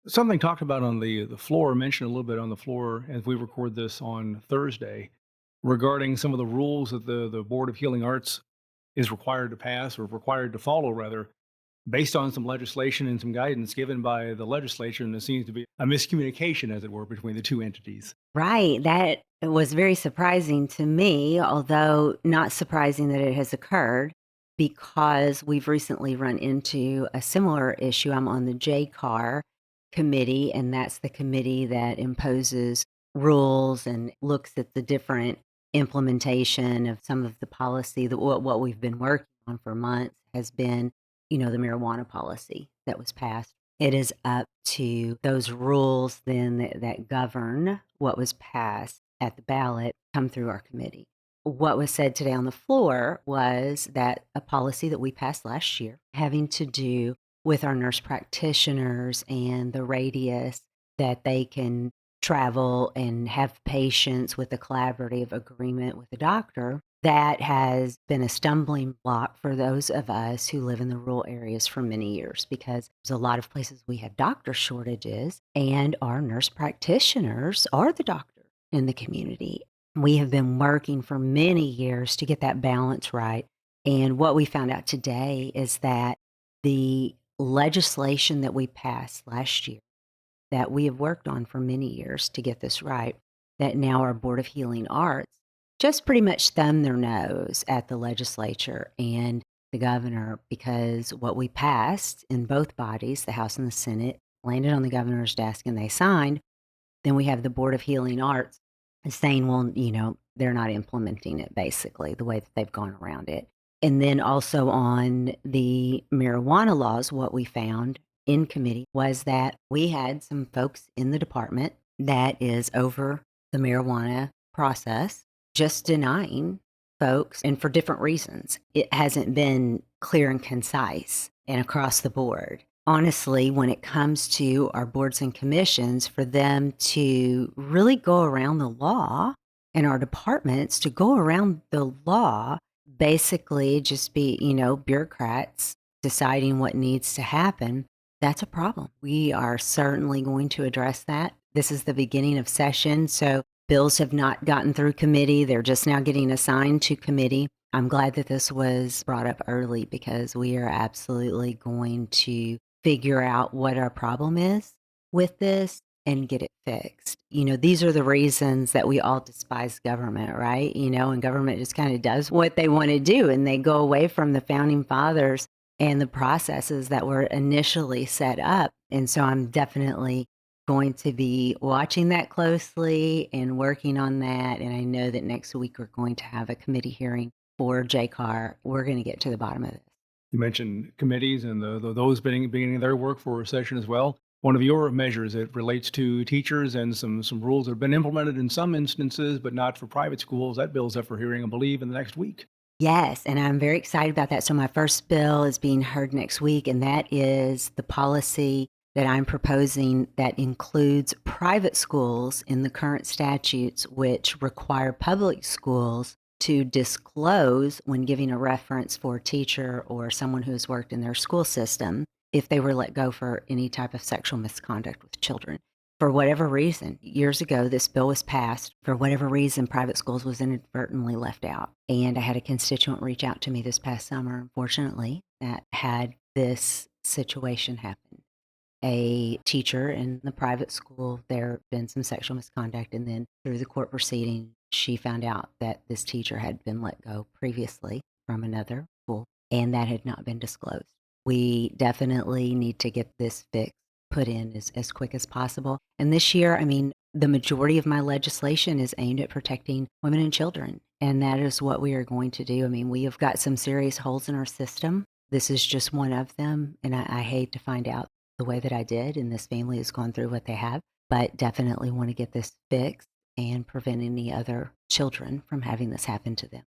Something talked about on the floor, mentioned a little bit on the floor as we record this on Thursday, regarding some of the rules that the Board of Healing Arts is required to pass or required to follow rather, based on some legislation and some guidance given by the legislature, and there seems to be a miscommunication, as it were, between the two entities. Right, that was very surprising to me, although not surprising that it has occurred because we've recently run into a similar issue. I'm on the JCAR committee, and that's the committee that imposes rules and looks at the different implementation of some of the policy that what we've been working on for months has been, the marijuana policy that was passed. It is up to those rules then that govern what was passed at the ballot come through our committee. What was said today on the floor was that a policy that we passed last year having to do with our nurse practitioners and the radius that they can travel and have patients with a collaborative agreement with the doctor, that has been a stumbling block for those of us who live in the rural areas for many years because there's a lot of places we have doctor shortages, and our nurse practitioners are the doctor in the community. We have been working for many years to get that balance right. And what we found out today is that the legislation that we passed last year, that we have worked on for many years to get this right, that now our Board of Healing Arts just pretty much thumbed their nose at the legislature and the governor because what we passed in both bodies, the House and the Senate, landed on the governor's desk and they signed. Then we have the Board of Healing Arts saying, well, they're not implementing it basically the way that they've gone around it. And then also on the marijuana laws, what we found in committee was that we had some folks in the department that is over the marijuana process just denying folks, and for different reasons. It hasn't been clear and concise and across the board. Honestly, when it comes to our boards and commissions, for them to really go around the law and our departments to go around the law, basically just be, bureaucrats deciding what needs to happen, that's a problem. We are certainly going to address that. This is the beginning of session, so bills have not gotten through committee. They're just now getting assigned to committee. I'm glad that this was brought up early because we are absolutely going to figure out what our problem is with this and get it fixed. These are the reasons that we all despise government, right? And government just kind of does what they want to do and they go away from the founding fathers and the processes that were initially set up. And so I'm definitely going to be watching that closely and working on that. And I know that next week we're going to have a committee hearing for JCAR. We're going to get to the bottom of this. You mentioned committees and those beginning their work for a session as well. One of your measures, it relates to teachers and some rules that have been implemented in some instances, but not for private schools. That bill's up for hearing, I believe, in the next week. Yes, and I'm very excited about that. So my first bill is being heard next week, and that is the policy that I'm proposing that includes private schools in the current statutes, which require public schools to disclose when giving a reference for a teacher or someone who has worked in their school system if they were let go for any type of sexual misconduct with children. For whatever reason, years ago, this bill was passed. For whatever reason, private schools was inadvertently left out. And I had a constituent reach out to me this past summer, unfortunately, that had this situation happen. A teacher in the private school, there had been some sexual misconduct, and then through the court proceeding, she found out that this teacher had been let go previously from another school, and that had not been disclosed. We definitely need to get this fixed, put in as quick as possible. And this year, the majority of my legislation is aimed at protecting women and children, and that is what we are going to do. We have got some serious holes in our system. This is just one of them, and I hate to find out the way that I did, and this family has gone through what they have, but definitely want to get this fixed and prevent any other children from having this happen to them.